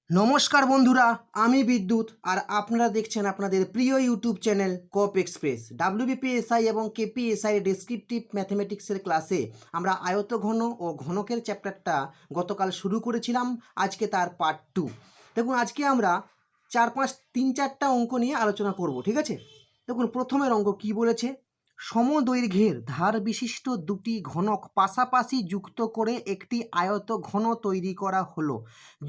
নমস্কার বন্ধুরা, আমি বিদ্যুৎ আর আপনারা দেখছেন আপনাদের প্রিয় ইউটিউব চ্যানেল কোপ এক্সপ্রেস। ডাব্লিউবিপিএসআই এবং কেপিএসআই ডেসক্রিপটিভ ম্যাথমেটিক্সের ক্লাসে আমরা আয়তঘন ও ঘনকের চ্যাপ্টারটা গতকাল শুরু করেছিলাম। আজকে তার পার্ট 2। দেখুন, আজকে আমরা 4-5-3-4টা অঙ্ক নিয়ে আলোচনা করব, ঠিক আছে? দেখুন, প্রথমের অঙ্ক কি বলেছে? সমদৈর্ঘ্যের ধার বিশিষ্ট দুটি ঘনক পাশাপাশি যুক্ত করে একটি আয়তঘন তৈরি করা হলো।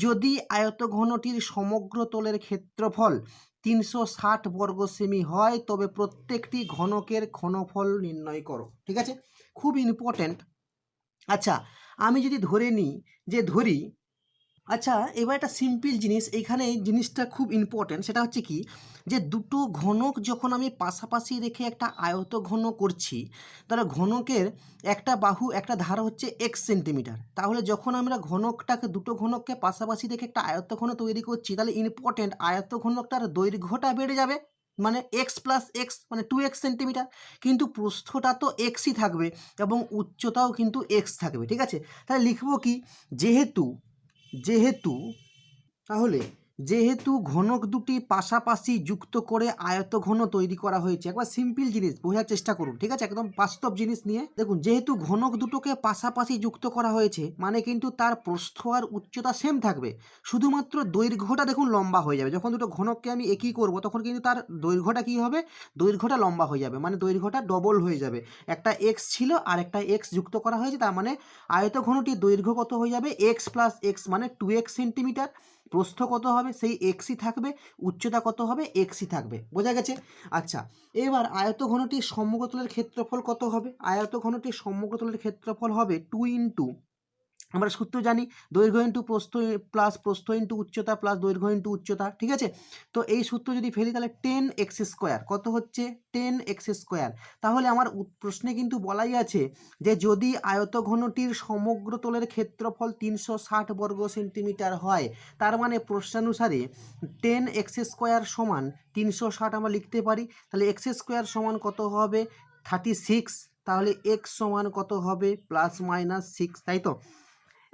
যদি আয়তঘনটির সমগ্র তলের ক্ষেত্রফল 360 বর্গ সেমি হয় তবে প্রত্যেকটি ঘনকের ঘনফল নির্ণয় করো। ঠিক আছে, খুব ইম্পর্ট্যান্ট। আচ্ছা, আমি যদি ধরি, আচ্ছা, এবার একটা সিম্পল জিনিস, এইখানে জিনিসটা খুব ইম্পর্ট্যান্ট। সেটা হচ্ছে কি, যে দুটো ঘনক যখন আমি পাশাপাশি রেখে একটা আয়তঘন করছি, তাহলে ঘনকের একটা বাহু একটা ধার হচ্ছে এক্স সেন্টিমিটার। তাহলে যখন আমরা দুটো ঘনককে পাশাপাশি রেখে একটা আয়তঘন তৈরি করছি, তাহলে ইম্পর্ট্যান্ট, আয়তঘনকটার দৈর্ঘ্যটা বেড়ে যাবে, মানে এক্স প্লাস এক্স মানে 2x সেন্টিমিটার। কিন্তু প্রস্থটা তো এক্সই থাকবে এবং উচ্চতাও কিন্তু এক্স থাকবে। ঠিক আছে, তাহলে লিখবো কি, যেহেতু যেহেতু তাহলে যেহেতু ঘনক দুটি পাশাপাশি যুক্ত করে আয়তঘন তৈরি করা হয়েছে। একবার সিম্পল জিনিস বোঝার চেষ্টা করুন, ঠিক আছে, একদম বাস্তব জিনিস নিয়ে দেখুন। যেহেতু ঘনক দুটোকে পাশাপাশি যুক্ত করা হয়েছে, মানে কিন্তু তার প্রস্থ আর উচ্চতা সেম থাকবে, শুধুমাত্র দৈর্ঘ্যটা দেখুন লম্বা হয়ে যাবে। যখন দুটো ঘনককে আমি একই করব, তখন কিন্তু তার দৈর্ঘ্যটা কী হবে, দৈর্ঘ্যটা লম্বা হয়ে যাবে, মানে দৈর্ঘ্যটা ডবল হয়ে যাবে। একটা এক্স ছিল আর একটা এক্স যুক্ত করা হয়েছে, তার মানে আয়তঘনটির দৈর্ঘ্য কত হয়ে যাবে, এক্স প্লাস এক্স মানে 2x সেন্টিমিটার। প্রস্থ কত হবে, সেই এক্সই থাকবে, উচ্চতা কত হবে, এক্সই থাকবে। বোঝা গেছে? আচ্ছা, এবার আয়তঘনটির সমগ্রতলের ক্ষেত্রফল কত হবে? আয়তঘনটির সমগ্রতলের ক্ষেত্রফল হবে 2 ইন্টু, আমরা সূত্র জানি, দৈর্ঘ্য ইন্টু প্রস্থ প্লাস প্রস্থ ইন্টু উচ্চতা প্লাস দৈর্ঘ্য ইন্টু উচ্চতা। ঠিক আছে, তো এই সূত্র যদি ফেলি তাহলে 10x স্কোয়ার কত হচ্ছে, 10x স্কোয়ার। তাহলে আমার প্রশ্নে কিন্তু বলাই আছে যে যদি আয়তঘনটির সমগ্র তলের ক্ষেত্রফল 360 বর্গ সেন্টিমিটার হয়, তার মানে প্রশ্নানুসারে 10x স্কোয়ার সমান 360 আমরা লিখতে পারি। তাহলে x স্কোয়ার সমান কত হবে, 36। তাহলে x সমান কত হবে, প্লাস মাইনাস 6, তাই তো?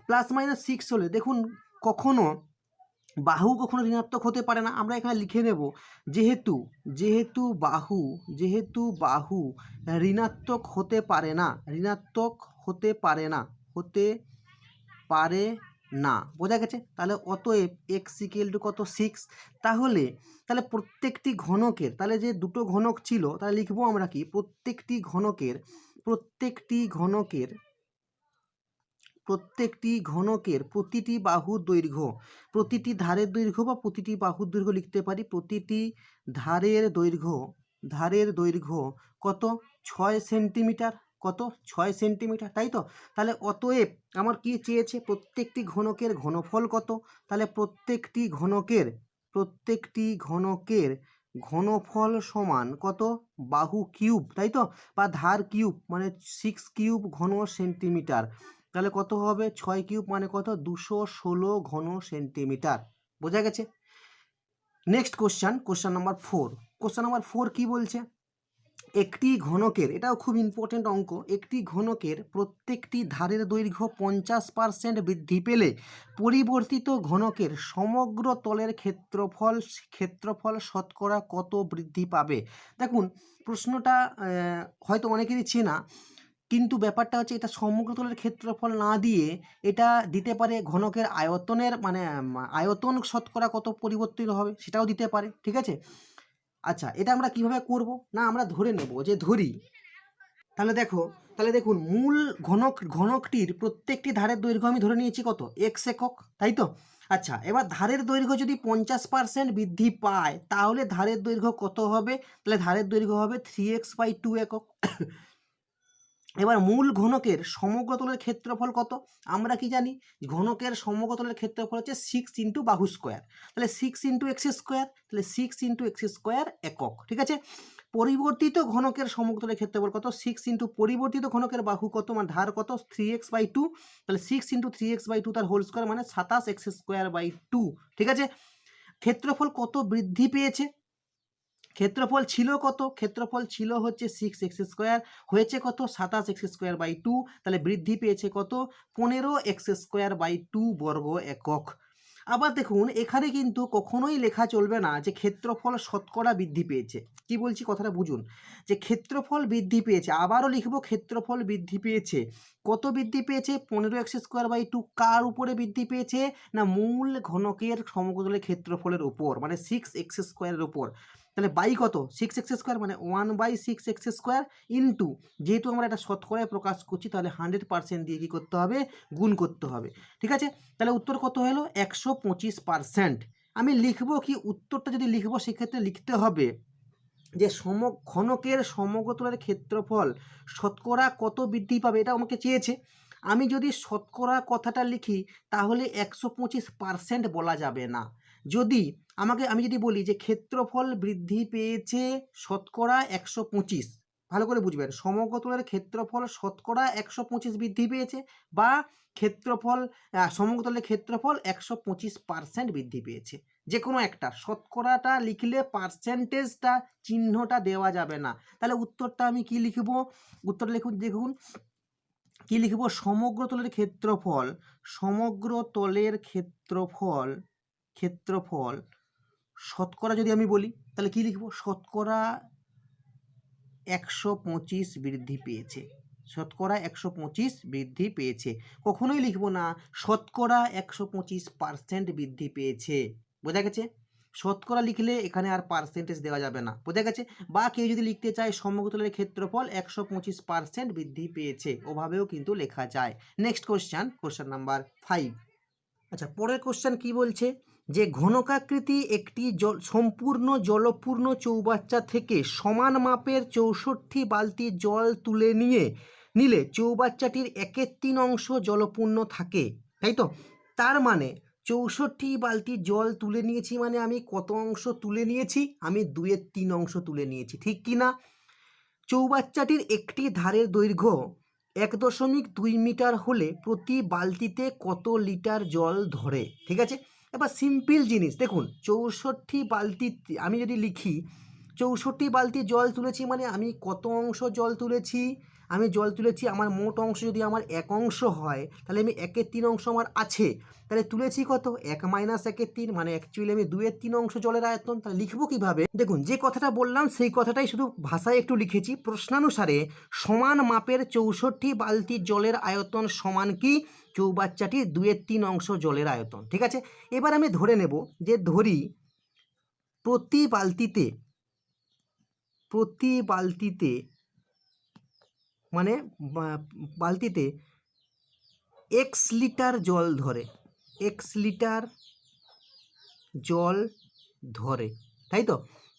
প্লাস মাইনাস 6 হলে দেখুন, কখনো বাহু কখনো ঋণাত্মক হতে পারে না। আমরা এখানে লিখে নেব, যেহেতু যেহেতু বাহু ঋণাত্মক হতে পারে না, হতে পারে না। বোঝা গেছে? তাহলে অতএব এক্স ইকুয়াল টু কত, 6। তাহলে প্রত্যেকটি ঘনকের, তাহলে যে দুটো ঘনক ছিল, তাহলে লিখবো আমরা কি, প্রত্যেকটি ঘনকের প্রতিটি বাহুর দৈর্ঘ্য, প্রতিটি ধারের দৈর্ঘ্য বা প্রতিটি বাহুর দৈর্ঘ্য লিখতে পারি। প্রতিটি ধারের দৈর্ঘ্য কত, 6 সেন্টিমিটার। কত, 6 সেন্টিমিটার, তাই তো? তাহলে অতএব আমার কি চেয়েছে, প্রত্যেকটি ঘনকের ঘনফল কত। তাহলে প্রত্যেকটি ঘনকের ঘনফল সমান কত, বাহু কিউব, তাই তো, বা ধার কিউব মানে 6 কিউব ঘন সেন্টিমিটার। তাহলে কত হবে, 6 কিউব মানে কত, 216 ঘন সেন্টিমিটার। বোঝা গেছে? Next question number 4। কি বলছে, একটি ঘনকের, এটাও খুব ইম্পর্টেন্ট অঙ্ক, একটি ঘনকের প্রত্যেকটি ধারের দৈর্ঘ্য 50% বৃদ্ধি পেলে পরিবর্তিত ঘনকের সমগ্র তলের ক্ষেত্রফল শতকরা কত বৃদ্ধি পাবে? দেখুন, প্রশ্নটা হয়তো অনেকেরই চেনা, কিন্তু ব্যাপারটা হচ্ছে এটা সমগ্র তলের ক্ষেত্রফল না দিয়ে এটা দিতে পারে ঘনকের আয়তনের, মানে আয়তন শতকরা কত পরিবর্তিত হবে, সেটাও দিতে পারে। ঠিক আছে, আচ্ছা, এটা আমরা কিভাবে করব না, আমরা ধরে নেব যে তাহলে দেখুন, মূল ঘনকটির প্রত্যেকটি ধারের দৈর্ঘ্য আমি ধরে নিয়েছি কত, এক্স একক, তাই তো? আচ্ছা, এবার ধারের দৈর্ঘ্য যদি 50% বৃদ্ধি পায়, তাহলে ধারের দৈর্ঘ্য কত হবে? তাহলে ধারের দৈর্ঘ্য হবে 3x/2 একক। এবার মূল ঘনকের সমগ্রতলের ক্ষেত্রফল কত? আমরা কি জানি, ঘনকের সমগ্রতলের ক্ষেত্রফল হচ্ছে 6 ইন্টু বাহু স্কোয়ার। তাহলে 6 ইন্টু এক্স স্কোয়ার, তাহলে 6 ইন্টু এক্স স্কোয়ার একক। ঠিক আছে, পরিবর্তিত ঘনকের সমগ্রতলের ক্ষেত্রফল কত, 6 ইন্টু পরিবর্তিত ঘনকের বাহু কত, মানে ধার কত, 3x/2। তাহলে 6 ইন্টু 3x/2 তার হোল স্কোয়ার মানে 27x²/2। ঠিক আছে, ক্ষেত্রফল কত বৃদ্ধি পেয়েছে? ক্ষেত্রফল ছিল হচ্ছে 6x², হয়েছে কত, 27x²/2। তাহলে বৃদ্ধি পেয়েছে কত, 15x²/2 বর্গ একক। আবার দেখুন এখানে কিন্তু কখনোই লেখা চলবে না যে ক্ষেত্রফল শতকরা বৃদ্ধি পেয়েছে। কি বলছি কথাটা বুঝুন, যে ক্ষেত্রফল বৃদ্ধি পেয়েছে, আবারও লিখব ক্ষেত্রফল বৃদ্ধি পেয়েছে। কত বৃদ্ধি পেয়েছে? 15x²/2 কার উপরে বৃদ্ধি পেয়েছে? না মূল ঘনকের সমগ্রতলের ক্ষেত্রফলের উপর, মানে 6x² উপর। তাহলে বাই কত? 6x² মানে 1/6x² ইন্টু, যেহেতু আমরা এটা শতকরায় প্রকাশ করছি তাহলে 100% দিয়ে কী করতে হবে? গুণ করতে হবে। ঠিক আছে, তাহলে উত্তর কত হলো? 125%। আমি লিখবো কি, উত্তরটা যদি লিখবো সেক্ষেত্রে লিখতে হবে যে ঘনকের সমগ্রতলের ক্ষেত্রফল শতকরা কত বৃদ্ধি পাবে, এটা আমাকে চেয়েছে। আমি যদি শতকরা কথাটা লিখি তাহলে 125% বলা যাবে না। আমি যদি বলি যে ক্ষেত্রফল বৃদ্ধি পেয়েছে শতকরা 125, ভালো করে বুঝবেন, সমগ্রতলের ক্ষেত্রফল শতকরা 125 বৃদ্ধি পেয়েছে, বা সমগ্রতলের ক্ষেত্রফল 125% বৃদ্ধি পেয়েছে, যে কোনো একটা। শতকরাটা লিখলে পার্সেন্টেজটা চিহ্নটা দেওয়া যাবে না। তাহলে উত্তরটা আমি কি লিখব? উত্তরটা দেখুন কি লিখব? সমগ্রতলের ক্ষেত্রফল শতকরা যদি আমি বলি তাহলে কি লিখব? শতকরা 125 বৃদ্ধি পেয়েছে। শতকরা 125 বৃদ্ধি পেয়েছে। কখনোই লিখব না শতকরা 125% বৃদ্ধি পেয়েছে। বোঝা গেছে? শতকরা লিখলে এখানে আর পার্সেন্টেজ দেওয়া যাবে না। বোঝা গেছে? বা কেউ যদি লিখতে চায় সমগ্রতলের ক্ষেত্রফল 125% বৃদ্ধি পেয়েছে, ওভাবেও কিন্তু লেখা যায়। Next question number 5। আচ্ছা, পরের কোশ্চেন কি বলছে? যে ঘনকাকৃতি একটি সম্পূর্ণ জলপূর্ণ চৌবাচ্চা থেকে সমান মাপের 64 বালতি জল তুলে নিলে চৌবাচ্চাটির 1/3 অংশ জলপূর্ণ থাকে, তাই তো? তার মানে 64 বালতি জল তুলে নিয়েছি মানে আমি কত অংশ তুলে নিয়েছি? আমি 2/3 অংশ তুলে নিয়েছি, ঠিক কি না? চৌবাচ্চাটির একটি ধারের দৈর্ঘ্য 1.2 মিটার হলে প্রতি বালতিতে কত লিটার জল ধরে? ঠিক আছে, এবার সিম্পল জিনিস দেখুন, 64 বালতি, আমি যদি লিখি 64 বালতি জল তুলেছি মানে আমি কত অংশ জল তুলেছি? আমি জল তুলেছি, আমার মোট অংশ যদি আমার 1 অংশ হয় তাহলে আমি 1/3 অংশ আমার আছে, তাহলে তুলেছি কত? 1 - 1/3, মানে অ্যাকচুয়ালি আমি 2/3 অংশ জলের আয়তন। তাহলে লিখবো কিভাবে? দেখুন যে কথাটা বললাম সেই কথাটাই শুধু ভাষায় একটু লিখেছি। প্রশ্নানুসারে সমান মাপের 64 বালতি জলের আয়তন সমান কি? চৌবাচ্চাটির 2/3 অংশ জলের আয়তন। ঠিক আছে, এবার আমি ধরে নেব যে ধরি প্রতি বালতিতে মানে বালতিতে x লিটার জল ধরে, x লিটার জল ধরে, তাই তো?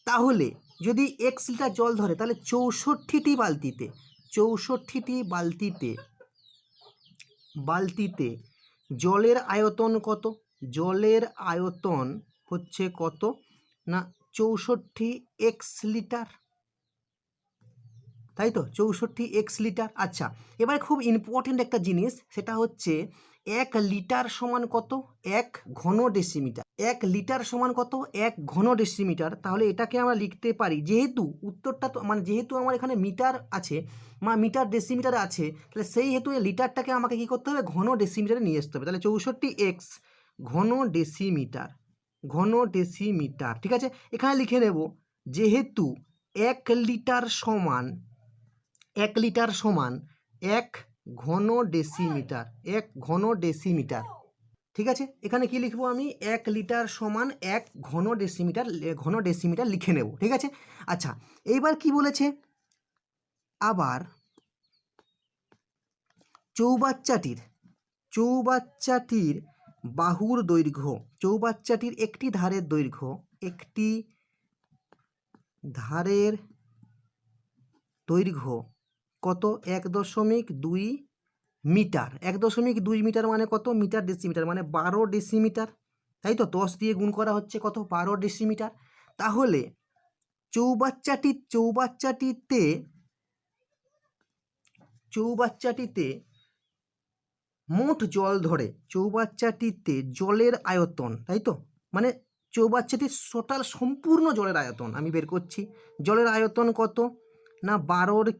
তাহলে যদি x লিটার জল ধরে তাহলে 64টি বালতিতে জলের আয়তন কত? জলের আয়তন হচ্ছে কত না 64x লিটার, তাই তো? 64x litre. আচ্ছা, এবার খুব ইম্পর্টেন্ট একটা জিনিস, সেটা হচ্ছে 1 লিটার সমান কত? 1 ঘন ডেসিমিটার। 1 লিটার সমান কত? 1 ঘন ডেসিমিটার। তাহলে এটাকে আমরা লিখতে পারি, যেহেতু উত্তরটা তো মানে যেহেতু আমার এখানে মিটার আছে, মিটার ডেসিমিটার আছে, তাহলে সেই হেতু লিটারটাকে আমাকে কী করতে হবে? ঘন ডেসিমিটারে নিয়ে আসতে হবে। তাহলে 64x ঘন ডেসিমিটার। ঠিক আছে, এখানে লিখে নেব যেহেতু 1 লিটার সমান 1 ঘন ডেসিমিটার। ঠিক আছে, এখানে কি লিখবো আমি? 1 লিটার সমান 1 ঘন ডেসিমিটার লিখে নেব। ঠিক আছে, আচ্ছা এইবার কি বলেছে? আবার চৌবাচ্চাটির বাহুর দৈর্ঘ্য, চৌবাচ্চাটির একটি ধারের দৈর্ঘ্য কত? 1.2 মিটার। 1.2 মিটার মানে কত? মিটার ডেসিমিটার মানে 12 ডেসিমিটার, তাই তো? 10 দিয়ে গুণ করা হচ্ছে কত? 12 ডেসিমিটার। তাহলে চৌবাচ্চাটিতে মোট জল ধরে, চৌবাচ্চাটিতে জলের আয়তন, তাই তো? মানে চৌবাচ্চাটির টোটাল সম্পূর্ণ জলের আয়তন আমি বের করছি। জলের আয়তন কত না 12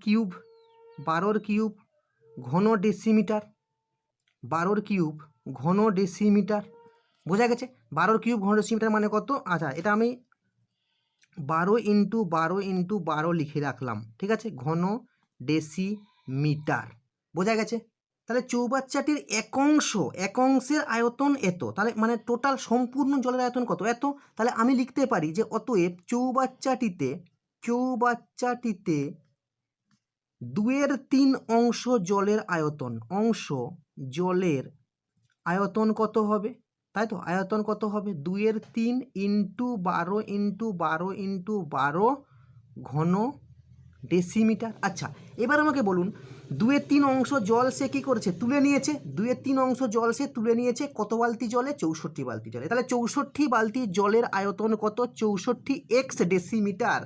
কিউব ঘন ডেসিমিটার, 12 কিউব ঘন ডেসিমিটার। বোঝা গেছে? 12 কিউব ঘন ডেসিমিটার মানে কত? আচ্ছা, এটা আমি 12 ইন্টু 12 ইন্টু 12 লিখে রাখলাম, ঠিক আছে, ঘন ডেসিমিটার। বোঝা গেছে? তাহলে চৌবাচ্চাটির এক অংশের আয়তন এত, তাহলে মানে টোটাল সম্পূর্ণ জলের আয়তন কত? এত। তাহলে আমি লিখতে পারি যে অতএব চৌবাচ্চাটিতে 2/3 অংশ জলের আয়তন কত হবে? তাই তো, আয়তন কত হবে? 2/3 ইন্টু 12 ইন্টু 12 ইন্টু 12 ঘন ডেসিমিটার। আচ্ছা, এবার আমাকে বলুন 2/3 অংশ জল সে কী করেছে? তুলে নিয়েছে। 2/3 অংশ জল সে তুলে নিয়েছে কত বালতি জলে? 64 বালতি জলে। তাহলে 64 বালতি জলের আয়তন কত? 64 এক্স ডেসিমিটার।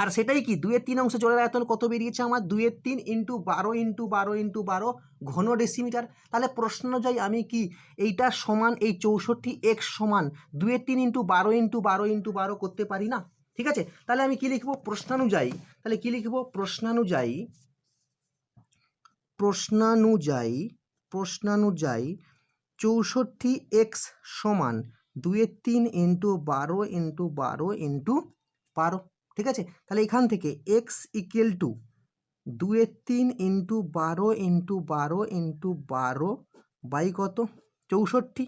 আর সেটাই কি 2/3 অংশ জলের আয়তন কত বেরিয়েছে আমার? 2/3 ইন্টু 12 ইন্টু 12 ইন্টু 12 ঘন ডেসিমিটার। তাহলে প্রশ্ন অনুযায়ী আমি কি এইটা সমান এই 64 এক্স সমান 2/3 ইন্টু 12 ইন্টু 12 ইন্টু 12 করতে পারি না? ঠিক আছে, তাহলে আমি কি লিখবো প্রশ্নানুযায়ী? তাহলে কি লিখবো? প্রশ্নানুযায়ী 64 এক্স সমান 2/3 ইন্টু 12 ইন্টু 12 ইন্টু 12। ঠিক আছে, তাহলে এখান থেকে x equal to 2/3 into 12 into 12 into 12 by কত? 64।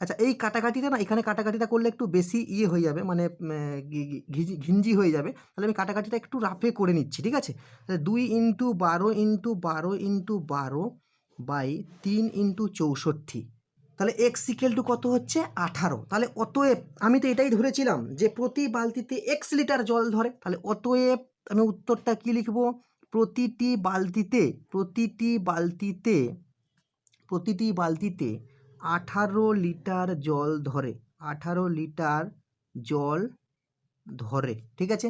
আচ্ছা, এই কাটাকাটিটা না, এখানে কাটাকাটিটা করলে একটু বেশি হয়ে যাবে, মানে ঘিঞ্জি হয়ে যাবে। তাহলে আমি কাটাকাটিটা একটু রাফে করে নিচ্ছি, ঠিক আছে? তাহলে 2 into 12 into 12 into 12 by 3 into 64। তাহলে এক্স ইকুয়াল টু কত হচ্ছে? 18। তাহলে অতএব আমি তো এটাই ধরেছিলাম যে প্রতি বালতিতে এক্স লিটার জল ধরে। তাহলে অতএব আমি উত্তরটা কি লিখব? প্রতিটি বালতিতে 18 লিটার জল ধরে। 18 লিটার জল ধরে, ঠিক আছে?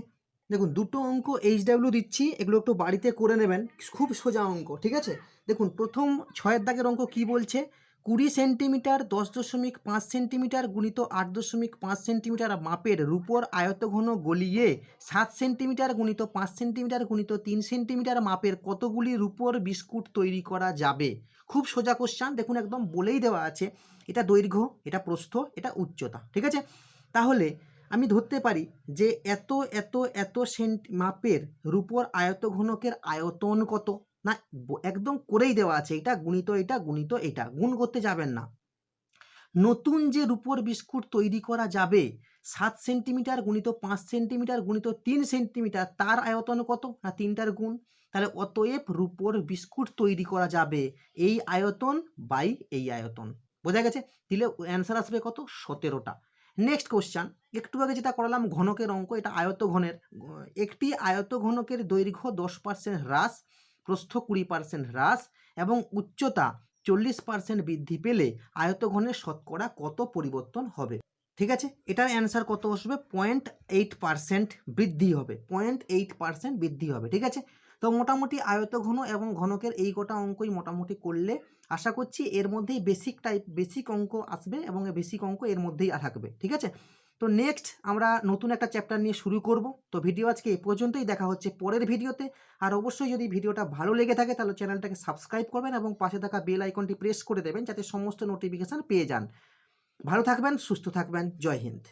দেখুন, দুটো অঙ্ক এইচডাব্লিউ দিচ্ছি, এগুলো একটু বাড়িতে করে নেবেন, খুব সোজা অঙ্ক, ঠিক আছে? দেখুন, প্রথম 6 দাগের অঙ্ক কি বলছে? 20 সেন্টিমিটার 10.5 সেন্টিমিটার গুণিত 8.5 সেন্টিমিটার মাপের রূপর আয়তঘন গলিয়ে 7 সেন্টিমিটার গুণিত 5 সেন্টিমিটার গুণিত 3 সেন্টিমিটার মাপের কতগুলি রূপর বিস্কুট তৈরি করা যাবে? খুব সোজা কোশ্চান, দেখুন একদম বলেই দেওয়া আছে, এটা দৈর্ঘ্য, এটা প্রস্থ, এটা উচ্চতা, ঠিক আছে? তাহলে আমি ধরতে পারি যে এত এত এত মাপের রূপর আয়তঘনকের আয়তন কত? না, একদম করেই দেওয়া আছে, এটা গুণিত এটা গুণিত এটা, গুণ করতে যাবেন না। নতুন যে রূপর বিস্কুট তৈরি করা যাবে 7 সেন্টিমিটার গুণিত 5 সেন্টিমিটার গুণিত 3 সেন্টিমিটার, তার আয়তন কত? না, 3টার গুণ। তাহলে অতএব রূপর বিস্কুট তৈরি করা যাবে এই আয়তন বাই এই আয়তন। বোঝা গেছে? দিলে অ্যান্সার আসবে কত? 17টা। নেক্সট কোশ্চান, একটু আগে যেটা করালাম ঘনকের অঙ্ক, এটা আয়তঘনের। একটি আয়তঘনকের দৈর্ঘ্য 10% হ্রাস, প্রস্থ 20% হ্রাস এবং উচ্চতা 40% বৃদ্ধি পেলে আয়তঘনের শতকরা কত পরিবর্তন হবে? ঠিক আছে, এটার অ্যান্সার কত আসবে? 0.8% বৃদ্ধি হবে। 0.8% বৃদ্ধি হবে, ঠিক আছে? তো মোটামুটি আয়তঘন এবং ঘনকের এই কটা অঙ্কই মোটামুটি করলে আশা করছি এর মধ্যেই বেসিক অঙ্ক আসবে এবং বেসিক অঙ্ক এর মধ্যেই থাকবে, ঠিক আছে? তো নেক্সট আমরা নতুন একটা চ্যাপ্টার নিয়ে শুরু করব। তো ভিডিও আজকে এই পর্যন্তই, দেখা হচ্ছে পরের ভিডিওতে। আর অবশ্যই যদি ভিডিওটা ভালো লেগে থাকে তাহলে চ্যানেলটাকে সাবস্ক্রাইব করবেন এবং পাশে থাকা বেল আইকনটি প্রেস করে দেবেন যাতে সমস্ত নোটিফিকেশান পেয়ে যান। ভালো থাকবেন, সুস্থ থাকবেন, জয় হিন্দ।